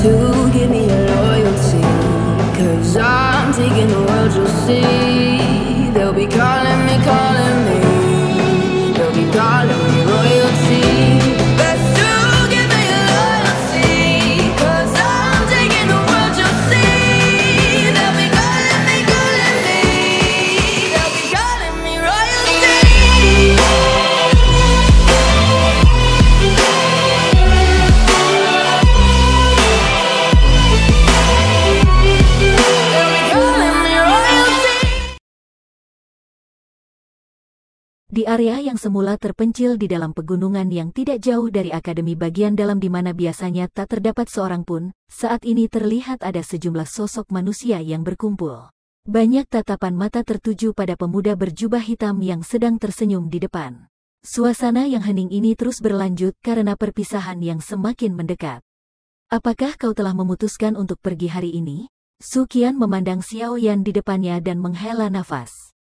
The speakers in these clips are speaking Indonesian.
to give me your loyalty, 'cause I'm taking the world, you'll see. They'll be calling me, calling me. They'll be calling me royalty. Best to give me your loyalty, 'cause I'm taking the world, you'll see. They'll be calling me, calling me. They'll be calling me royalty. Di area yang semula terpencil di dalam pegunungan yang tidak jauh dari Akademi bagian dalam di mana biasanya tak terdapat seorang pun, saat ini terlihat ada sejumlah sosok manusia yang berkumpul. Banyak tatapan mata tertuju pada pemuda berjubah hitam yang sedang tersenyum di depan. Suasana yang hening ini terus berlanjut karena perpisahan yang semakin mendekat. Apakah kau telah memutuskan untuk pergi hari ini? Su Qian memandang Xiao Yan di depannya dan menghela nafas.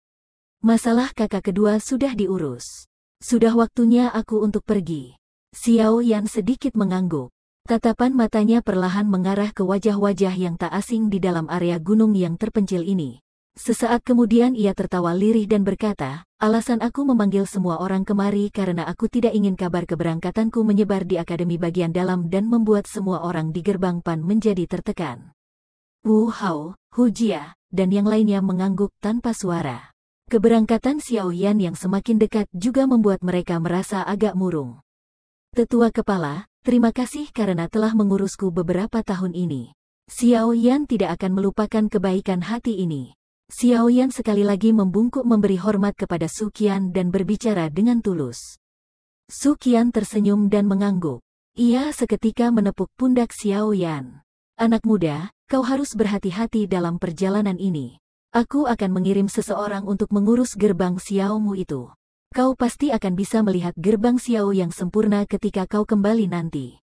Masalah kakak kedua sudah diurus. Sudah waktunya aku untuk pergi. Xiao Yan sedikit mengangguk. Tatapan matanya perlahan mengarah ke wajah-wajah yang tak asing di dalam area gunung yang terpencil ini. Sesaat kemudian ia tertawa lirih dan berkata, alasan aku memanggil semua orang kemari karena aku tidak ingin kabar keberangkatanku menyebar di Akademi bagian dalam dan membuat semua orang di gerbang Pan menjadi tertekan. Wu Hao, Hu Jia, dan yang lainnya mengangguk tanpa suara. Keberangkatan Xiao Yan yang semakin dekat juga membuat mereka merasa agak murung. Tetua kepala, terima kasih karena telah mengurusku beberapa tahun ini. Xiao Yan tidak akan melupakan kebaikan hati ini. Xiao Yan sekali lagi membungkuk memberi hormat kepada Su Qian dan berbicara dengan tulus. Su Qian tersenyum dan mengangguk. Ia seketika menepuk pundak Xiao Yan. Anak muda, kau harus berhati-hati dalam perjalanan ini. Aku akan mengirim seseorang untuk mengurus gerbang Xiaomu itu. Kau pasti akan bisa melihat gerbang Xiao yang sempurna ketika kau kembali nanti.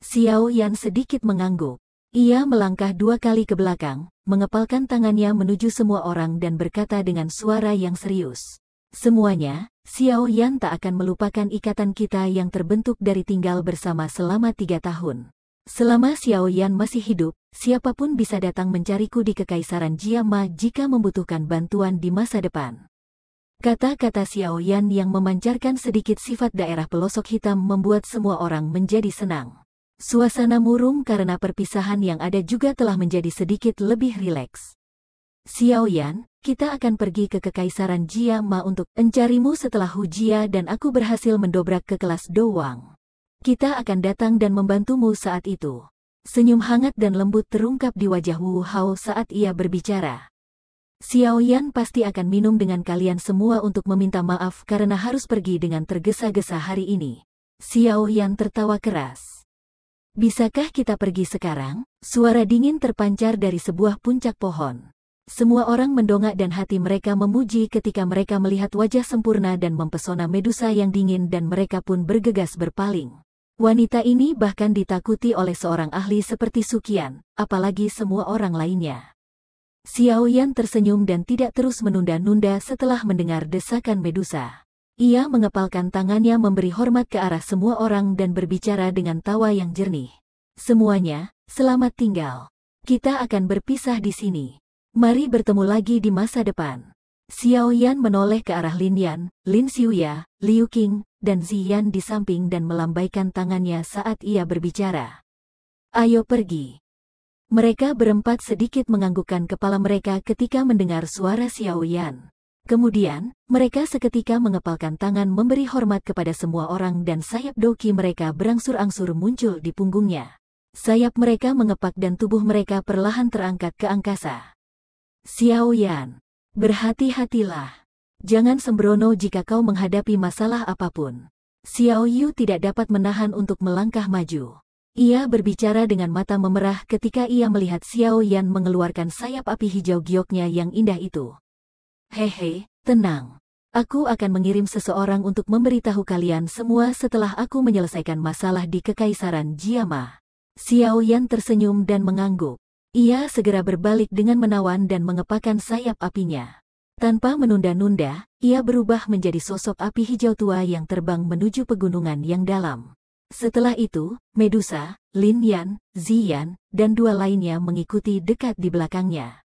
Xiao Yan sedikit mengangguk. Ia melangkah 2 kali ke belakang, mengepalkan tangannya menuju semua orang dan berkata dengan suara yang serius. Semuanya, Xiao Yan tak akan melupakan ikatan kita yang terbentuk dari tinggal bersama selama 3 tahun. Selama Xiao Yan masih hidup, siapapun bisa datang mencariku di Kekaisaran Jiama jika membutuhkan bantuan di masa depan. Kata-kata Xiao Yan yang memancarkan sedikit sifat daerah pelosok hitam membuat semua orang menjadi senang. Suasana murung karena perpisahan yang ada juga telah menjadi sedikit lebih rileks. Xiao Yan, kita akan pergi ke Kekaisaran Jiama untuk mencarimu setelah Hu Jia dan aku berhasil mendobrak ke kelas Do Wang. Kita akan datang dan membantumu saat itu. Senyum hangat dan lembut terungkap di wajah Wu Hao saat ia berbicara. Xiao Yan pasti akan minum dengan kalian semua untuk meminta maaf karena harus pergi dengan tergesa-gesa hari ini. Xiao Yan tertawa keras. Bisakah kita pergi sekarang? Suara dingin terpancar dari sebuah puncak pohon. Semua orang mendongak dan hati mereka memuji ketika mereka melihat wajah sempurna dan mempesona Medusa yang dingin dan mereka pun bergegas berpaling. Wanita ini bahkan ditakuti oleh seorang ahli seperti Su Qian, apalagi semua orang lainnya. Xiao Yan tersenyum dan tidak terus menunda-nunda setelah mendengar desakan Medusa. Ia mengepalkan tangannya memberi hormat ke arah semua orang dan berbicara dengan tawa yang jernih. Semuanya, selamat tinggal. Kita akan berpisah di sini. Mari bertemu lagi di masa depan. Xiao Yan menoleh ke arah Lin Yan, Lin Xiuya, Liu Qing, dan Ziyan di samping dan melambaikan tangannya saat ia berbicara. Ayo pergi. Mereka berempat sedikit menganggukkan kepala mereka ketika mendengar suara Xiao Yan. Kemudian, mereka seketika mengepalkan tangan memberi hormat kepada semua orang dan sayap doki mereka berangsur-angsur muncul di punggungnya. Sayap mereka mengepak dan tubuh mereka perlahan terangkat ke angkasa. Xiao Yan, berhati-hatilah. Jangan sembrono jika kau menghadapi masalah apapun. Xiao Yu tidak dapat menahan untuk melangkah maju. Ia berbicara dengan mata memerah ketika ia melihat Xiao Yan mengeluarkan sayap api hijau gioknya yang indah itu. Hehe, tenang. Aku akan mengirim seseorang untuk memberitahu kalian semua setelah aku menyelesaikan masalah di Kekaisaran Jiama. Xiao Yan tersenyum dan mengangguk. Ia segera berbalik dengan menawan dan mengepakkan sayap apinya. Tanpa menunda-nunda, ia berubah menjadi sosok api hijau tua yang terbang menuju pegunungan yang dalam. Setelah itu, Medusa, Lin Yan, Ziyan, dan dua lainnya mengikuti dekat di belakangnya.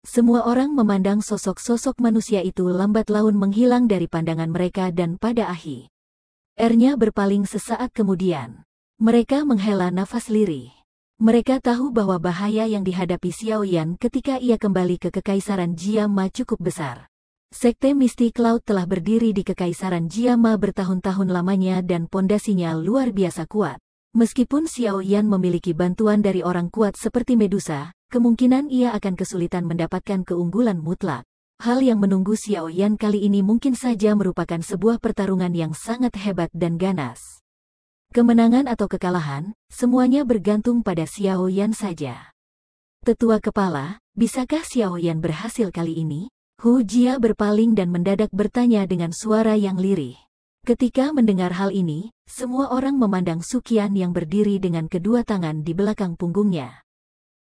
Semua orang memandang sosok-sosok manusia itu lambat laun menghilang dari pandangan mereka dan pada akhirnya berpaling sesaat kemudian. Mereka menghela nafas lirih. Mereka tahu bahwa bahaya yang dihadapi Xiao Yan ketika ia kembali ke Kekaisaran Jiama cukup besar. Sekte Misty Cloud telah berdiri di Kekaisaran Jiama bertahun-tahun lamanya dan pondasinya luar biasa kuat. Meskipun Xiao Yan memiliki bantuan dari orang kuat seperti Medusa, kemungkinan ia akan kesulitan mendapatkan keunggulan mutlak. Hal yang menunggu Xiao Yan kali ini mungkin saja merupakan sebuah pertarungan yang sangat hebat dan ganas. Kemenangan atau kekalahan, semuanya bergantung pada Xiao Yan saja. Tetua kepala, bisakah Xiao Yan berhasil kali ini? Hu Jia berpaling dan mendadak bertanya dengan suara yang lirih. Ketika mendengar hal ini, semua orang memandang Suqian yang berdiri dengan kedua tangan di belakang punggungnya.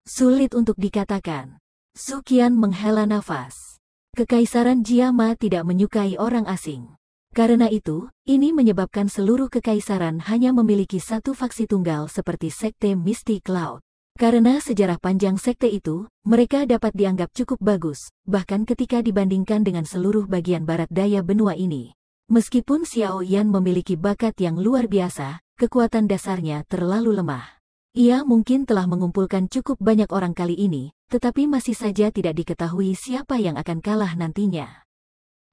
Sulit untuk dikatakan. Suqian menghela nafas. Kekaisaran Jiama tidak menyukai orang asing. Karena itu, ini menyebabkan seluruh kekaisaran hanya memiliki satu faksi tunggal seperti Sekte Misty Cloud. Karena sejarah panjang sekte itu, mereka dapat dianggap cukup bagus, bahkan ketika dibandingkan dengan seluruh bagian barat daya benua ini. Meskipun Xiao Yan memiliki bakat yang luar biasa, kekuatan dasarnya terlalu lemah. Ia mungkin telah mengumpulkan cukup banyak orang kali ini, tetapi masih saja tidak diketahui siapa yang akan kalah nantinya.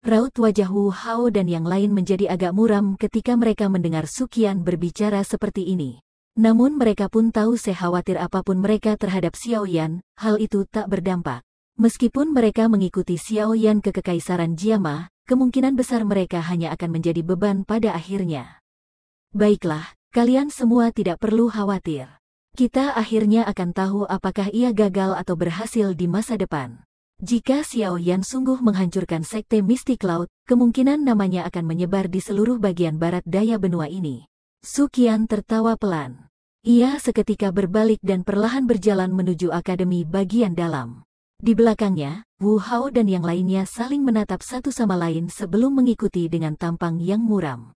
Raut wajah Wu Hao dan yang lain menjadi agak muram ketika mereka mendengar Suqian berbicara seperti ini. Namun mereka pun tahu sekhawatir apapun mereka terhadap Xiao Yan, hal itu tak berdampak. Meskipun mereka mengikuti Xiao Yan ke Kekaisaran Jiama, kemungkinan besar mereka hanya akan menjadi beban pada akhirnya. Baiklah, kalian semua tidak perlu khawatir. Kita akhirnya akan tahu apakah ia gagal atau berhasil di masa depan. Jika Xiao Yan sungguh menghancurkan Sekte Misty Cloud, kemungkinan namanya akan menyebar di seluruh bagian barat daya benua ini. Suqian tertawa pelan. Ia seketika berbalik dan perlahan berjalan menuju akademi bagian dalam. Di belakangnya, Wu Hao dan yang lainnya saling menatap satu sama lain sebelum mengikuti dengan tampang yang muram.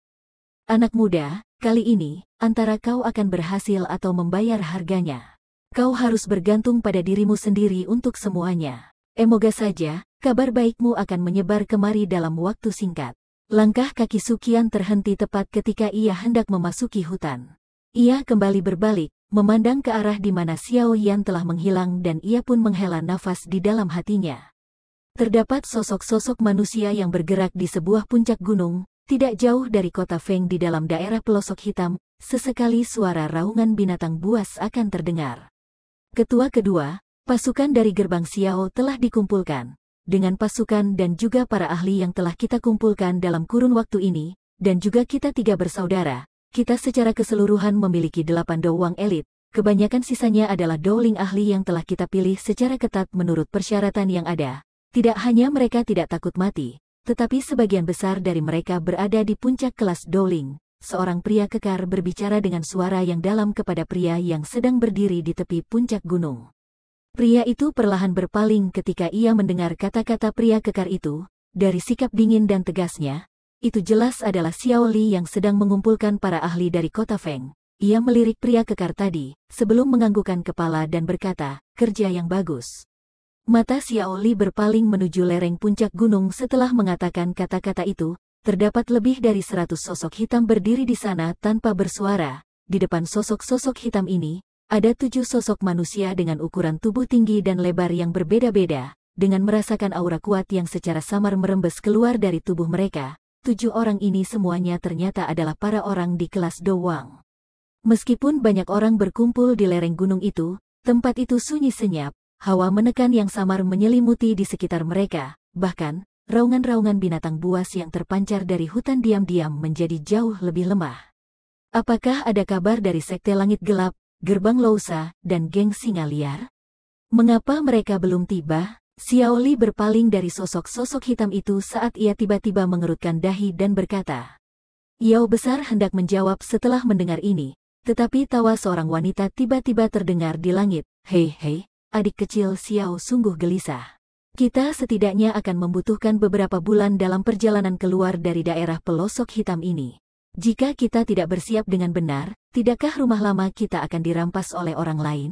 Anak muda, kali ini, antara kau akan berhasil atau membayar harganya. Kau harus bergantung pada dirimu sendiri untuk semuanya. Semoga saja, kabar baikmu akan menyebar kemari dalam waktu singkat. Langkah kaki Suqian terhenti tepat ketika ia hendak memasuki hutan. Ia kembali berbalik, memandang ke arah di mana Xiao Yan telah menghilang dan ia pun menghela nafas di dalam hatinya. Terdapat sosok-sosok manusia yang bergerak di sebuah puncak gunung, tidak jauh dari kota Feng di dalam daerah pelosok hitam, sesekali suara raungan binatang buas akan terdengar. Ketua kedua, pasukan dari gerbang Xiao telah dikumpulkan. Dengan pasukan dan juga para ahli yang telah kita kumpulkan dalam kurun waktu ini, dan juga kita tiga bersaudara, kita secara keseluruhan memiliki 8 dowang elit, kebanyakan sisanya adalah dowling ahli yang telah kita pilih secara ketat menurut persyaratan yang ada. Tidak hanya mereka tidak takut mati, tetapi sebagian besar dari mereka berada di puncak kelas dowling. Seorang pria kekar berbicara dengan suara yang dalam kepada pria yang sedang berdiri di tepi puncak gunung. Pria itu perlahan berpaling ketika ia mendengar kata-kata pria kekar itu. Dari sikap dingin dan tegasnya, itu jelas adalah Xiao Li yang sedang mengumpulkan para ahli dari kota Feng. Ia melirik pria kekar tadi, sebelum menganggukkan kepala dan berkata, kerja yang bagus. Mata Xiao Li berpaling menuju lereng puncak gunung setelah mengatakan kata-kata itu. Terdapat lebih dari 100 sosok hitam berdiri di sana tanpa bersuara. Di depan sosok-sosok hitam ini, ada 7 sosok manusia dengan ukuran tubuh tinggi dan lebar yang berbeda-beda, dengan merasakan aura kuat yang secara samar merembes keluar dari tubuh mereka. 7 orang ini semuanya ternyata adalah para orang di kelas Dowang. Meskipun banyak orang berkumpul di lereng gunung itu, tempat itu sunyi senyap, hawa menekan yang samar menyelimuti di sekitar mereka, bahkan, raungan-raungan binatang buas yang terpancar dari hutan diam-diam menjadi jauh lebih lemah. Apakah ada kabar dari Sekte Langit Gelap, Gerbang Lousa, dan Geng Singa Liar? Mengapa mereka belum tiba? Xiao Li berpaling dari sosok-sosok hitam itu saat ia tiba-tiba mengerutkan dahi dan berkata. Yao besar hendak menjawab setelah mendengar ini, tetapi tawa seorang wanita tiba-tiba terdengar di langit. Hei, adik kecil Xiao sungguh gelisah. Kita setidaknya akan membutuhkan beberapa bulan dalam perjalanan keluar dari daerah pelosok hitam ini. Jika kita tidak bersiap dengan benar, tidakkah rumah lama kita akan dirampas oleh orang lain?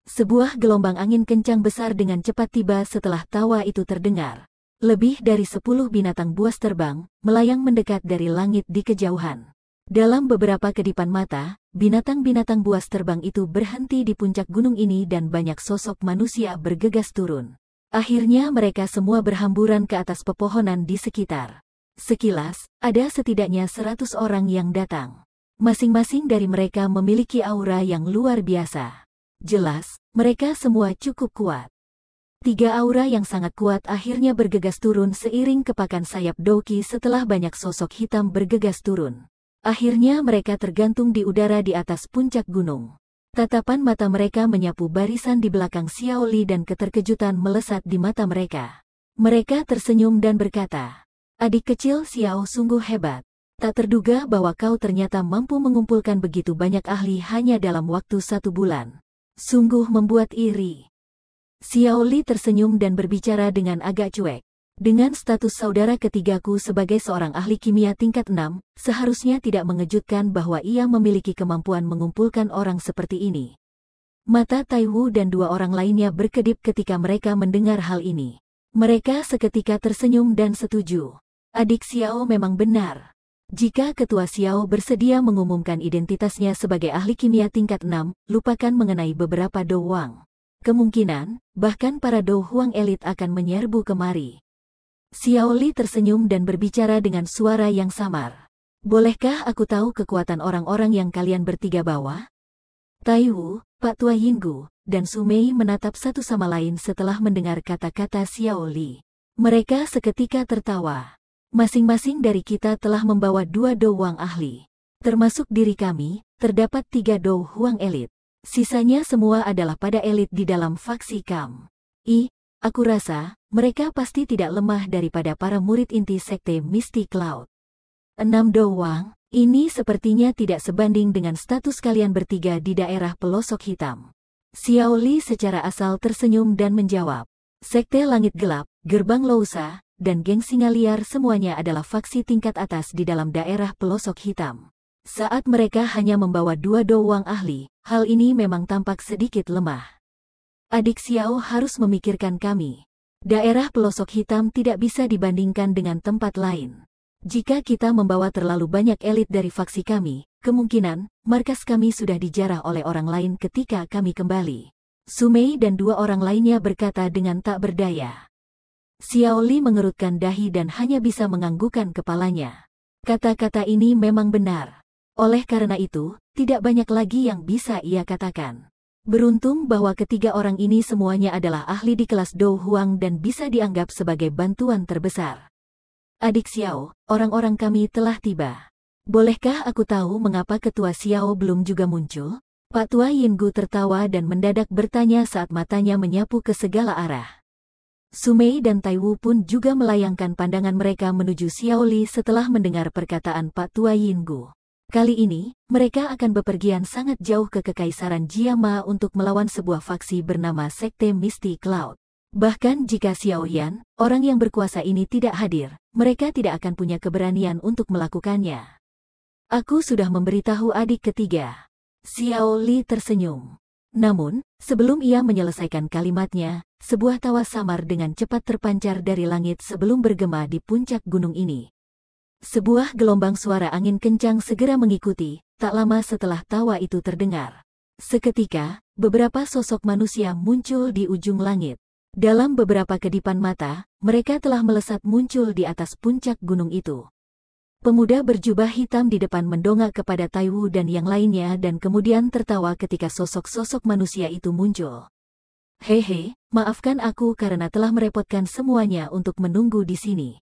Sebuah gelombang angin kencang besar dengan cepat tiba setelah tawa itu terdengar. Lebih dari 10 binatang buas terbang, melayang mendekat dari langit di kejauhan. Dalam beberapa kedipan mata, binatang-binatang buas terbang itu berhenti di puncak gunung ini dan banyak sosok manusia bergegas turun. Akhirnya mereka semua berhamburan ke atas pepohonan di sekitar. Sekilas, ada setidaknya 100 orang yang datang. Masing-masing dari mereka memiliki aura yang luar biasa. Jelas, mereka semua cukup kuat. 3 aura yang sangat kuat akhirnya bergegas turun seiring kepakan sayap Doki setelah banyak sosok hitam bergegas turun. Akhirnya mereka tergantung di udara di atas puncak gunung. Tatapan mata mereka menyapu barisan di belakang Xiao Li dan keterkejutan melesat di mata mereka. Mereka tersenyum dan berkata, "Adik kecil Xiao sungguh hebat. Tak terduga bahwa kau ternyata mampu mengumpulkan begitu banyak ahli hanya dalam waktu 1 bulan. Sungguh membuat iri." Xiao Li tersenyum dan berbicara dengan agak cuek. Dengan status saudara ketigaku sebagai seorang ahli kimia tingkat 6, seharusnya tidak mengejutkan bahwa ia memiliki kemampuan mengumpulkan orang seperti ini. Mata Tai Wu dan 2 orang lainnya berkedip ketika mereka mendengar hal ini. Mereka seketika tersenyum dan setuju. Adik Xiao memang benar. Jika ketua Xiao bersedia mengumumkan identitasnya sebagai ahli kimia tingkat 6, lupakan mengenai beberapa Do Huang. Kemungkinan, bahkan para Do Huang elit akan menyerbu kemari. Xiao Li tersenyum dan berbicara dengan suara yang samar. "Bolehkah aku tahu kekuatan orang-orang yang kalian bertiga bawa?" Tai Wu, Pak Tua Yinggu, dan Su Mei menatap satu sama lain setelah mendengar kata-kata Xiao Li. Mereka seketika tertawa. Masing-masing dari kita telah membawa 2 Do Huang ahli. Termasuk diri kami, terdapat 3 Do Huang elit. Sisanya semua adalah pada elit di dalam faksi Kam. Aku rasa, mereka pasti tidak lemah daripada para murid inti sekte Misty Cloud. 6 Do Huang, ini sepertinya tidak sebanding dengan status kalian bertiga di daerah pelosok hitam. Xiao Li secara asal tersenyum dan menjawab. Sekte Langit Gelap, Gerbang Lousa, dan Geng Singa Liar semuanya adalah faksi tingkat atas di dalam daerah pelosok hitam. Saat mereka hanya membawa 2 Do Huang ahli, hal ini memang tampak sedikit lemah. Adik Xiao harus memikirkan kami. Daerah pelosok hitam tidak bisa dibandingkan dengan tempat lain. Jika kita membawa terlalu banyak elit dari faksi kami, kemungkinan markas kami sudah dijarah oleh orang lain ketika kami kembali. Su Mei dan 2 orang lainnya berkata dengan tak berdaya. Xiao Li mengerutkan dahi dan hanya bisa menganggukkan kepalanya. Kata-kata ini memang benar. Oleh karena itu, tidak banyak lagi yang bisa ia katakan. Beruntung bahwa ketiga orang ini semuanya adalah ahli di kelas Do Huang dan bisa dianggap sebagai bantuan terbesar. Adik Xiao, orang-orang kami telah tiba. Bolehkah aku tahu mengapa ketua Xiao belum juga muncul? Pak Tua Yinggu tertawa dan mendadak bertanya saat matanya menyapu ke segala arah. Su Mei dan Tai Wu pun juga melayangkan pandangan mereka menuju Xiao Li setelah mendengar perkataan Pak Tua Yinggu. Kali ini, mereka akan bepergian sangat jauh ke Kekaisaran Jiama untuk melawan sebuah faksi bernama Sekte Misty Cloud. Bahkan jika Xiao Yan, orang yang berkuasa ini tidak hadir, mereka tidak akan punya keberanian untuk melakukannya. Aku sudah memberitahu adik ketiga. Xiao Li tersenyum. Namun, sebelum ia menyelesaikan kalimatnya, sebuah tawa samar dengan cepat terpancar dari langit sebelum bergema di puncak gunung ini. Sebuah gelombang suara angin kencang segera mengikuti, tak lama setelah tawa itu terdengar. Seketika, beberapa sosok manusia muncul di ujung langit. Dalam beberapa kedipan mata, mereka telah melesat muncul di atas puncak gunung itu. Pemuda berjubah hitam di depan mendongak kepada Tai Wu dan yang lainnya dan kemudian tertawa ketika sosok-sosok manusia itu muncul. "Hehe, maafkan aku karena telah merepotkan semuanya untuk menunggu di sini.